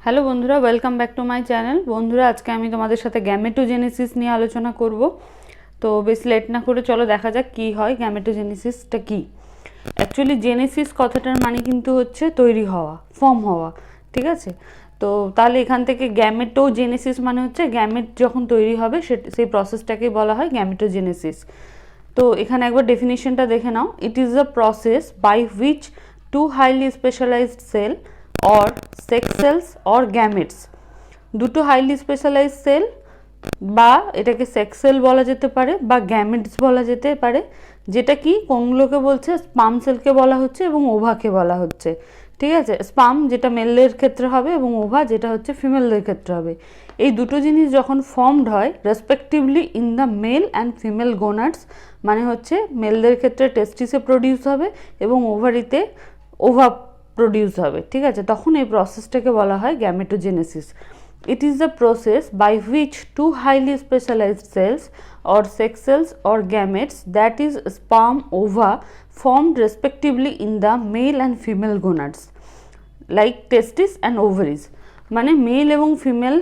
Hello বন্ধুরা, welcome back to my channel. বন্ধুরা, আজকে আমি তোমাদের সাথে গ্যামেটোজেনেসিস নিয়ে আলোচনা করব। তো বেশি লেট না করে চলো দেখা যাক কী হয়, গ্যামেটোজেনেসিসটা কী। অ্যাকচুয়ালি জেনেসিস কথাটার মানে কিন্তু হচ্ছে তৈরি হওয়া, ফর্ম হওয়া, ঠিক আছে? তো তাহলে এখান থেকে গ্যামেটোজেনেসিস মানে হচ্ছে গ্যামেট যখন তৈরি হবে সেই প্রসেসটাকেই বলা হয় গ্যামেটোজেনেসিস। তো এখানে একবার ডেফিনিশনটা দেখে নাও। It is a process by which two highly specialised cell or sex cells or gametes, দুটো হাইলি স্পেশালাইজ সেল বা এটাকে সেক্স সেল বলা যেতে পারে বা গ্যামেটস বলা যেতে পারে, যেটা কি কোনগুলোকে বলছে, স্পাম সেলকে বলা হচ্ছে এবং ওভাকে বলা হচ্ছে, ঠিক আছে? স্পাম যেটা মেলদের ক্ষেত্রে হবে এবং ওভা যেটা হচ্ছে ফিমেলদের ক্ষেত্রে হবে। এই দুটো জিনিস যখন ফর্মড হয় respectively in the male and female gonads, মানে হচ্ছে মেলদের ক্ষেত্রে টেস্টিসে প্রডিউস হবে এবং ওভারিতে ওভা প্রডিউস হবে, ঠিক আছে? তখন এই প্রসেসটাকে বলা হয় gametogenesis. It is the process by which two highly specialised cells or sex cells or gametes, that is sperm ova, formed respectively in the male and female gonads like testis and ovaries। মানে mail এবং female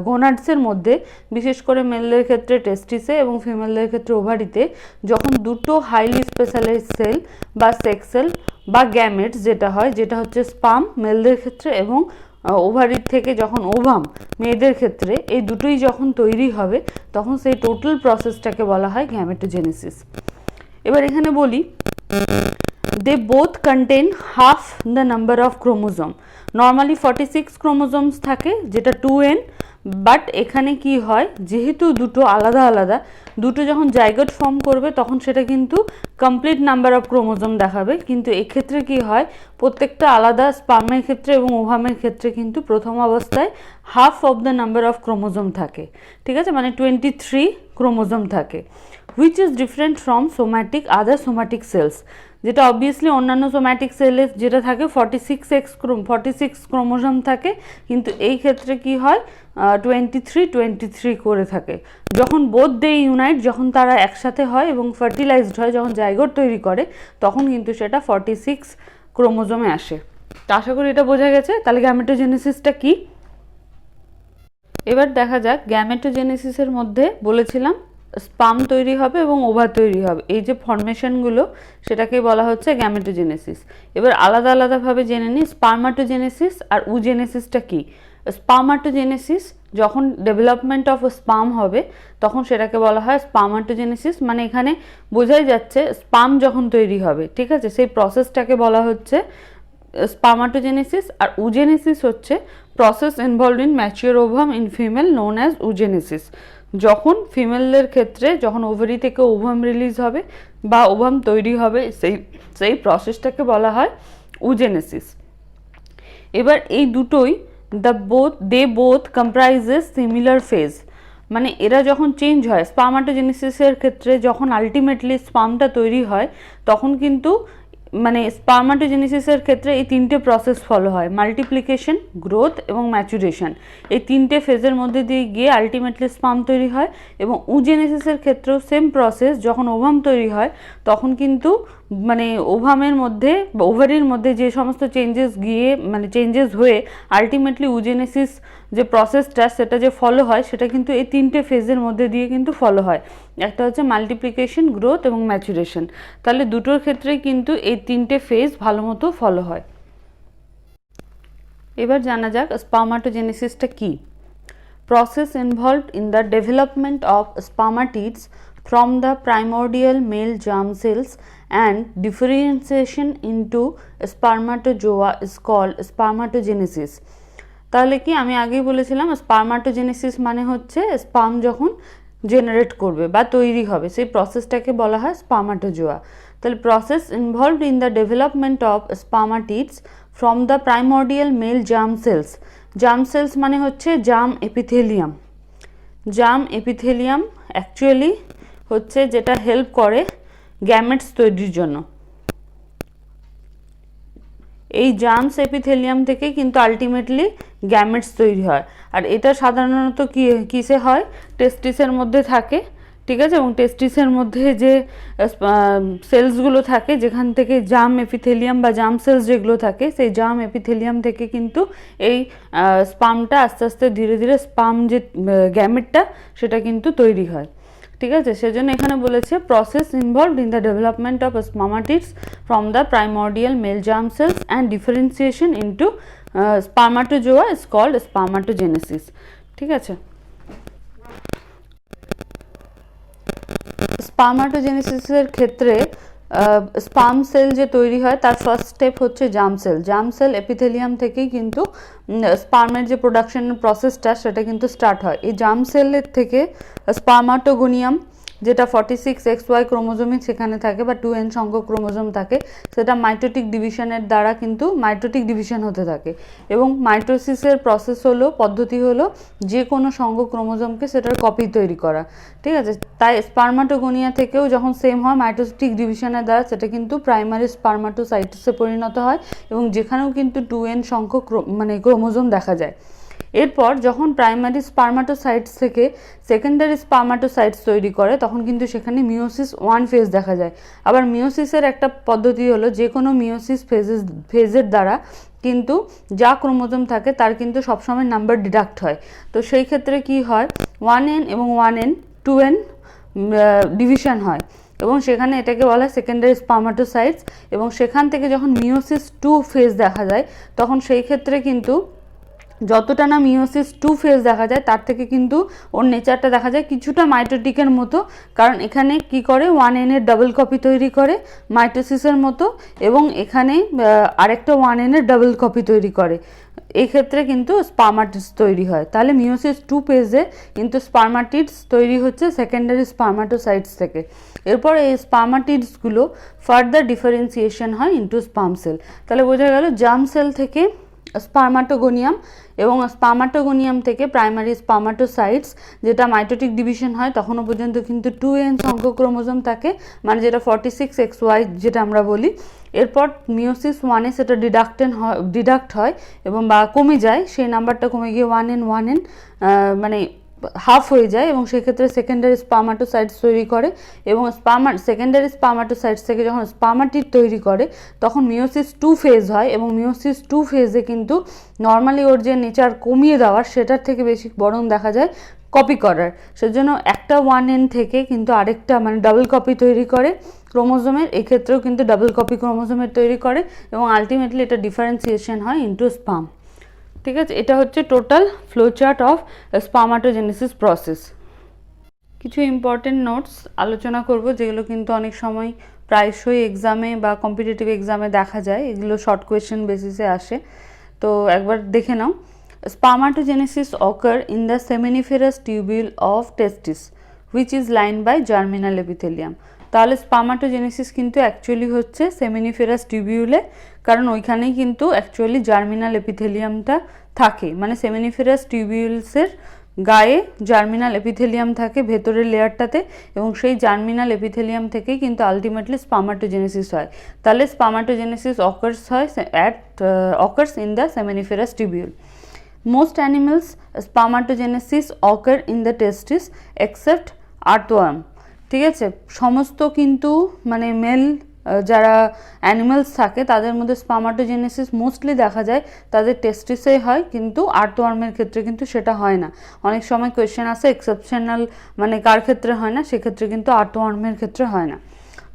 গোনাডসের মধ্যে, বিশেষ করে মেলদের ক্ষেত্রে টেস্টিসে এবং ফিমেলদের ক্ষেত্রে ওভারিতে, যখন দুটো হাইলি স্পেশালাইজ সেল বা সেক্স সেল বা গ্যামেটস যেটা হয়, যেটা হচ্ছে স্পাম মেলদের ক্ষেত্রে এবং ওভারির থেকে যখন ওভাম মেয়েদের ক্ষেত্রে, এই দুটোই যখন তৈরি হবে তখন সেই টোটাল প্রসেসটাকে বলা হয় গ্যামেটোজেনেসিস। এবার এখানে বলি, they both contain half the number of chromosome. Normally 46 chromosomes থাকে, যেটা 2n, বাট এখানে কি হয়, যেহেতু দুটো আলাদা আলাদা, দুটো যখন জাইগোট ফর্ম করবে তখন সেটা কিন্তু কমপ্লিট নাম্বার অফ ক্রোমোজোম দেখাবে, কিন্তু এক্ষেত্রে কি হয়, প্রত্যেকটা আলাদা স্পার্মের ক্ষেত্রে এবং ওভামের ক্ষেত্রে কিন্তু প্রথম অবস্থায় half of the number of chromosome থাকে, ঠিক আছে? মানে 23 ক্রোমোজোম থাকে, which is different from somatic other somatic cells, যেটা অবভিয়াসলি অন্যান্য সোম্যাটিক সেলের যেটা থাকে 46 ক্রোমোজোম থাকে, কিন্তু এই ক্ষেত্রে কি হয় 23 করে থাকে। যখন বোথ দে ইউনাইট, যখন তারা একসাথে হয় এবং ফার্টিলাইজড হয়, যখন জাইগোট তৈরি করে, তখন কিন্তু সেটা 46 ক্রোমোজোমে আসে। তো আশা করি এটা বোঝা গেছে। তাহলে গ্যামেটোজেনেসিসটা কি? এবার দেখা যাক। গ্যামেটোজেনেসিসের মধ্যে বলেছিলাম স্পাম তৈরি হবে এবং ওভা তৈরি হবে, এই যে ফর্মেশনগুলো সেটাকে বলা হচ্ছে গ্যামেটোজেনেসিস। এবার আলাদা আলাদাভাবে জেনে নিই স্পার্মাটোজেনেসিস আর উজেনেসিসটা কি। স্পার্মাটোজেনেসিস যখন ডেভেলপমেন্ট অফ স্পাম হবে তখন সেটাকে বলা হয় স্পার্মাটোজেনেসিস, মানে এখানে বোঝাই যাচ্ছে স্পাম যখন তৈরি হবে, ঠিক আছে? সেই প্রসেসটাকে বলা হচ্ছে স্পার্মাটোজেনেসিস। আর উজেনেসিস হচ্ছে process involved in mature ovum in female known as oogenesis. যখন ফিমেলদের ক্ষেত্রে যখন ওভারি থেকে ওভাম রিলিজ হবে বা ওভাম তৈরি হবে, সেই প্রসেসটাকে বলা হয় উজেনেসিস। এবার এই দুটোই they both comprises similar phase, মানে এরা যখন চেঞ্জ হয় স্পার্মাটোজেনেসিসের ক্ষেত্রে, যখন আলটিমেটলি স্পামটা তৈরি হয় তখন কিন্তু মানে স্পার্মাটোজেনেসিসের ক্ষেত্রে এই তিনটে প্রসেস ফলো হয়, মাল্টিপ্লিকেশন, গ্রোথ এবং ম্যাচুরেশন। এই তিনটে ফেজের মধ্যে দিয়ে গিয়ে আলটিমেটলি স্পাম তৈরি হয়। এবং উজেনেসিসের ক্ষেত্রেও সেম প্রসেস, যখন ওভাম তৈরি হয় তখন কিন্তু মানে ওভামের মধ্যে বা ওভারির মধ্যে যে সমস্ত চেঞ্জেস গিয়ে মানে চেঞ্জেস হয়ে আলটিমেটলি উজেনেসিস যে প্রসেসটা সেটা যে ফলো হয় সেটা কিন্তু এই তিনটে ফেজের মধ্যে দিয়ে কিন্তু ফলো হয়। একটা হচ্ছে মাল্টিপ্লিকেশন, গ্রোথ এবং ম্যাচুরেশন। তাহলে দুটোর ক্ষেত্রেই কিন্তু এই তিনটে ফেজ ভালো মতো ফলো হয়। এবার জানা যাক স্পার্মাটোজেনেসিসটা কি। Process involved in the development of spermatids from the primordial male germ cells and differentiation into spermatozoa is called spermatogenesis। তাহলে কি আমি আগেই বলেছিলাম স্পার্মাটোজেনেসিস মানে হচ্ছে স্পার্ম যখন জেনারেট করবে বা তৈরি হবে সেই প্রসেসটাকে বলা হয় স্পার্মাটোজোয়া। তাহলে process involved in the development of spermatids from the primordial male germ cells. Germ cells মানে হচ্ছে germ epithelium. Germ epithelium actually হচ্ছে যেটা হেল্প করে গ্যামেটস তৈরির জন্য। এই জার্মস এপিথেলিয়াম থেকে কিন্তু আলটিমেটলি গ্যামেটস তৈরি হয়। আর এটা সাধারণত কিসে হয়, টেস্টিসের মধ্যে থাকে, ঠিক আছে। এবং টেস্টিসের মধ্যে যে সেলসগুলো থাকে, যেখান থেকে জার্ম এপিথেলিয়াম বা জার্ম সেলস যেগুলো থাকে, সেই জার্ম এপিথেলিয়াম থেকে কিন্তু এই স্পার্মটা আস্তে আস্তে ধীরে ধীরে স্পার্ম যে গ্যামেটটা সেটা কিন্তু তৈরি হয়। ঠিক আছে, সেজন্য এখানে বলেছে process involved in the development of spermatids from the primordial male germ cells and differentiation into spermatozoa is called spermatogenesis. ঠিক আছে, স্পার্মাটোজেনেসিসের ক্ষেত্রে স্পার্ম সেল যে তৈরি হয় তার ফার্স্ট স্টেপ হচ্ছে germ sell. Germ sell epithelium থেকেই কিন্তু স্পার্মের যে প্রোডাকশনের প্রসেসটা সেটা কিন্তু স্টার্ট হয়। এই জার্ম সেলের থেকে স্পার্মাটোগোনিয়াম, যেটা 46XY ক্রোমোজোমই সেখানে থাকে বা 2N সংখ্যক ক্রোমোজোম থাকে, সেটা মাইটোটিক ডিভিশনের দ্বারা কিন্তু মাইটোটিক ডিভিশন হতে থাকে। এবং মাইটোসিসের প্রসেস হলো, পদ্ধতি হলো যে কোনো সংখ্যক ক্রোমোজোমকে সেটার কপি তৈরি করা। ঠিক আছে, তাই স্পার্মাটোগোনিয়া থেকেও যখন সেম হয় মাইটোটিক ডিভিশনের দ্বারা, সেটা কিন্তু প্রাইমারি স্পার্মাটোসাইটোসে পরিণত হয় এবং যেখানেও কিন্তু 2N সংখ্যক মানে ক্রোমোজোম দেখা যায়। এরপর যখন প্রাইমারি স্পার্মাটোসাইটস থেকে সেকেন্ডারি স্পার্মাটোসাইটস তৈরি করে তখন কিন্তু সেখানে মিওসিস 1 ফেজ দেখা যায়। আবার মিওসিসের একটা পদ্ধতি হলো যে কোনো মিওসিস ফেজের দ্বারা কিন্তু যা ক্রোমোজোম থাকে তার কিন্তু সবসময় নাম্বার ডিডাক্ট হয়। তো সেই ক্ষেত্রে কি হয়, 1N এবং 1N 2N ডিভিশন হয় এবং সেখানে এটাকে বলা হয় সেকেন্ডারি স্পার্মাটোসাইটস। এবং সেখান থেকে যখন মিওসিস 2 ফেজ দেখা যায় তখন সেই ক্ষেত্রে কিন্তু যতটা না মিওসিস 2 ফেজ দেখা যায় তার থেকে কিন্তু ওর নেচারটা দেখা যায় কিছুটা মাইটোটিকের মতো, কারণ এখানে কি করে 1N এর ডাবল কপি তৈরি করে মাইটোসিসের মতো এবং এখানে আরেকটা 1N এর ডাবল কপি তৈরি করে। এই ক্ষেত্রে কিন্তু স্পার্মাটিডস তৈরি হয়। তাহলে মিওসিস 2 ফেজে কিন্তু স্পার্মাটিডস তৈরি হচ্ছে সেকেন্ডারি স্পার্মাটোসাইটস থেকে। এরপর এই স্পার্মাটিডসগুলো ফার্দার ডিফারেন্সিয়েশন হয় ইনটু স্পার্ম সেল। তাহলে বোঝা গেল জার্ম সেল থেকে স্পার্মাটোগোনিয়াম এবং স্পার্মাটোগোনিয়াম থেকে প্রাইমারি স্পার্মাটোসাইটস, যেটা মাইটোটিক ডিভিশন হয় তখনও পর্যন্ত কিন্তু 2N সংখ্যক ক্রোমোজোম থাকে, মানে যেটা 46XY যেটা আমরা বলি। এরপর মিওসিস 1-এ সেটা ডিডাক্ট হয় এবং বা কমে যায়, সেই নাম্বারটা কমে গিয়ে 1N মানে হাফ হয়ে যায় এবং সেক্ষেত্রে সেকেন্ডারি স্পার্মাটোসাইটস তৈরি করে এবং সেকেন্ডারি স্পার্মাটোসাইটস থেকে যখন স্পার্মাটিড তৈরি করে তখন মিওসিস 2 ফেজ হয় এবং মিওসিস 2 ফেজে কিন্তু নর্মালি ওর যে নেচার কমিয়ে দেওয়ার সেটার থেকে বেশি বরং দেখা যায় কপি করার। সেজন্য একটা 1N থেকে কিন্তু আরেকটা মানে ডাবল কপি তৈরি করে ক্রোমোজোমের, এক্ষেত্রেও কিন্তু ডাবল কপি ক্রোমোজোমের তৈরি করে এবং আলটিমেটলি এটা ডিফারেন্সিয়েশন হয় ইনটু স্পার্ম। ঠিক আছে, এটা হচ্ছে total flowchart of spermatogenesis process. কিছু ইম্পর্টেন্ট নোটস আলোচনা করব যেগুলো কিন্তু অনেক সময় প্রায়শই এক্সামে বা কম্পিটিটিভ এক্সামে দেখা যায়, এগুলো শর্ট কোয়েশ্চেন বেসিসে আসে। তো একবার দেখে নাও। Spermatogenesis occur in the seminiferous tubule of testis which is lined by germinal epithelium. তাহলে স্পার্মাটোজেনেসিস কিন্তু অ্যাকচুয়ালি হচ্ছে সেমিনিফেরাস টিউবিউলে, কারণ ওইখানেই কিন্তু অ্যাকচুয়ালি জার্মিনাল এপিথেলিয়ামটা থাকে। মানে সেমিনিফেরাস টিউবিউলসের গায়ে জার্মিনাল এপিথেলিয়াম থাকে ভেতরের লেয়ারটাতে এবং সেই জার্মিনাল এপিথেলিয়াম থেকেই কিন্তু আলটিমেটলি স্পার্মাটোজেনেসিস হয়। তাহলে spermatogenesis occurs in the seminiferous tubule. Most animals spermatogenesis occur in the testis except earthworm. ঠিক আছে, সমস্ত কিন্তু মানে মেল যারা অ্যানিমালস থাকে তাদের মধ্যে স্পার্মাটোজেনেসিস মোস্টলি দেখা যায় তাদের টেস্টিসে হয়, কিন্তু আর্থওয়ার্মের ক্ষেত্রে কিন্তু সেটা হয় না। অনেক সময় কোয়েশ্চেন আসে এক্সেপশনাল মানে কার ক্ষেত্রে হয় না, সেক্ষেত্রে কিন্তু আর্থওয়ার্মের ক্ষেত্রে হয় না।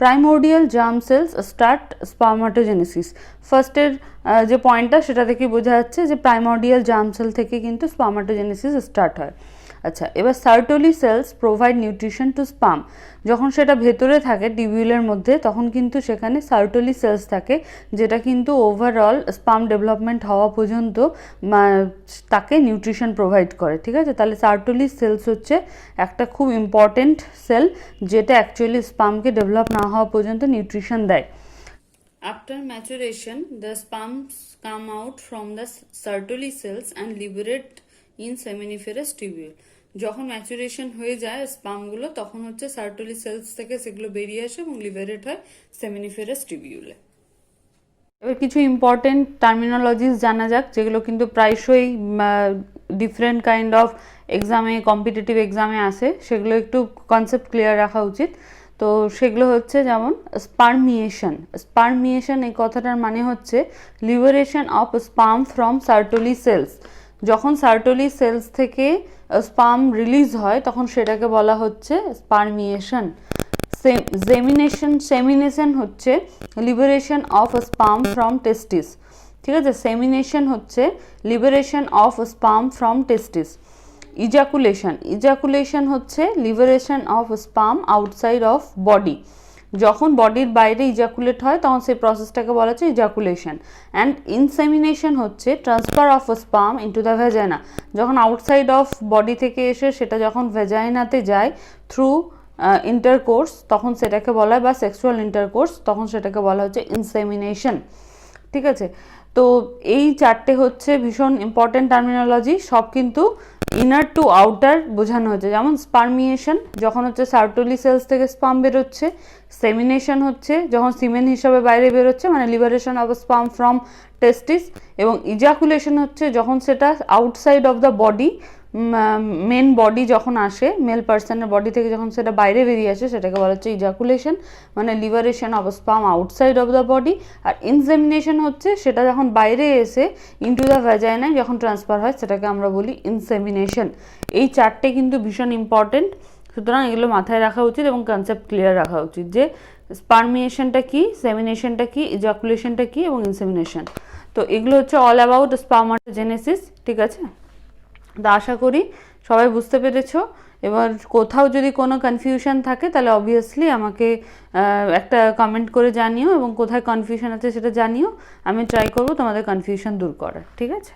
Primordial germ sales start spermatogenesis. ফার্স্টের যে পয়েন্টটা সেটা থেকে বোঝা যাচ্ছে যে প্রাইমোর্ডিয়াল জার্ম সেল থেকে কিন্তু স্পার্মাটোজেনেসিস স্টার্ট হয়। আচ্ছা, এবার Sertoli cells provide nutrition to sperm. যখন সেটা ভেতরে থাকে টিউবিউলের মধ্যে তখন কিন্তু সেখানে সার্টোলি সেলস থাকে, যেটা কিন্তু ওভারঅল স্পার্ম ডেভেলপমেন্ট হওয়া পর্যন্ত তাকে নিউট্রিশন প্রোভাইড করে। ঠিক আছে, তাহলে সার্টোলি সেলস হচ্ছে একটা খুব ইম্পর্টেন্ট সেল যেটা অ্যাকচুয়ালি স্পার্মকে ডেভেলপ না হওয়া পর্যন্ত নিউট্রিশন দেয়। After maturation, the sperms come out from the Sertoli cells and liberate in seminiferous tubule. যখন ম্যাচুরেশন হয়ে যায় স্পার্মগুলো তখন হচ্ছে সার্টোলি সেলস থেকে সেগুলো বেরিয়ে আসে এবং লিবারেট হয় সেমিনিফেরাস টিউবিউলে। এবার কিছু ইম্পর্টেন্ট টার্মিনোলজিস জানা যাক যেগুলো কিন্তু প্রায়শই ডিফারেন্ট কাইন্ড অফ এক্সামে, কম্পিটিটিভ এক্সামে আসে, সেগুলো একটু কনসেপ্ট ক্লিয়ার রাখা উচিত। তো সেগুলো হচ্ছে যেমন স্পার্মিয়েশন। স্পার্মিয়েশন এই কথাটার মানে হচ্ছে liberation of sperm from Sertoli cells. যখন সার্টোলি সেলস থেকে স্পার্ম রিলিজ হয় তখন সেটাকে বলা হচ্ছে স্পার্মিয়েশন। সেমিনেশন হচ্ছে liberation of sperm from testis. ঠিক আছে, সেমিনেশন হচ্ছে liberation of sperm from testis. Ejaculation হচ্ছে liberation of sperm outside of body. যখন বডির বাইরে ইজাকুলেট হয় তখন সেই প্রসেসটাকে বলা হচ্ছে ইজাকুলেশন। অ্যান্ড ইনসেমিনেশন হচ্ছে transfer of sperm into the vagina. যখন আউটসাইড অফ বডি থেকে এসে সেটা যখন ভ্যাজাইনাতে যায় থ্রু ইন্টারকোর্স, তখন সেটাকে বলা হয়, বা সেক্সুয়াল ইন্টারকোর্স, তখন সেটাকে বলা হচ্ছে ইনসেমিনেশন। ঠিক আছে, তো এই চারটে হচ্ছে ভীষণ ইম্পর্টেন্ট টার্মিনোলজি, সব কিন্তু ইনার টু আউটার বোঝানো হচ্ছে। যেমন স্পার্মিয়েশন যখন হচ্ছে সার্টোলি সেলস থেকে স্পার্ম বেরোচ্ছে, সেমিনেশন হচ্ছে যখন সিমেন হিসাবে বাইরে বেরোচ্ছে, মানে liberation of sperm from testis, এবং ইজাকুলেশন হচ্ছে যখন সেটা outside of the body, main body যখন আসে, মেল পার্সনের বডি থেকে যখন সেটা বাইরে বেরিয়ে আসে সেটাকে বলা হচ্ছে ইজাকুলেশন, মানে liberation of sperm outside of the body. আর ইনসেমিনেশন হচ্ছে সেটা যখন বাইরে এসে ইনটু দ্য ভ্যাজাইনায় যখন ট্রান্সফার হয় সেটাকে আমরা বলি ইনসেমিনেশন। এই চারটে কিন্তু ভীষণ ইম্পর্টেন্ট, সুতরাং এগুলো মাথায় রাখা উচিত এবং কনসেপ্ট ক্লিয়ার রাখা উচিত যে স্পার্মিয়েশনটা কি, সেমিনেশনটা কি, ইজাকুলেশনটা কি এবং ইনসেমিনেশন। তো এগুলো হচ্ছে অল অ্যাবাউট স্পার্মাটোজেনেসিস। ঠিক আছে, তা আশা করি সবাই বুঝতে পেরেছো। এবার কোথাও যদি কোনো কনফিউশন থাকে তাহলে অবভিয়াসলি আমাকে একটা কমেন্ট করে জানিও, এবং কোথায় কনফিউশন আছে সেটা জানিও, আমি ট্রাই করবো তোমাদের কনফিউশন দূর করার। ঠিক আছে।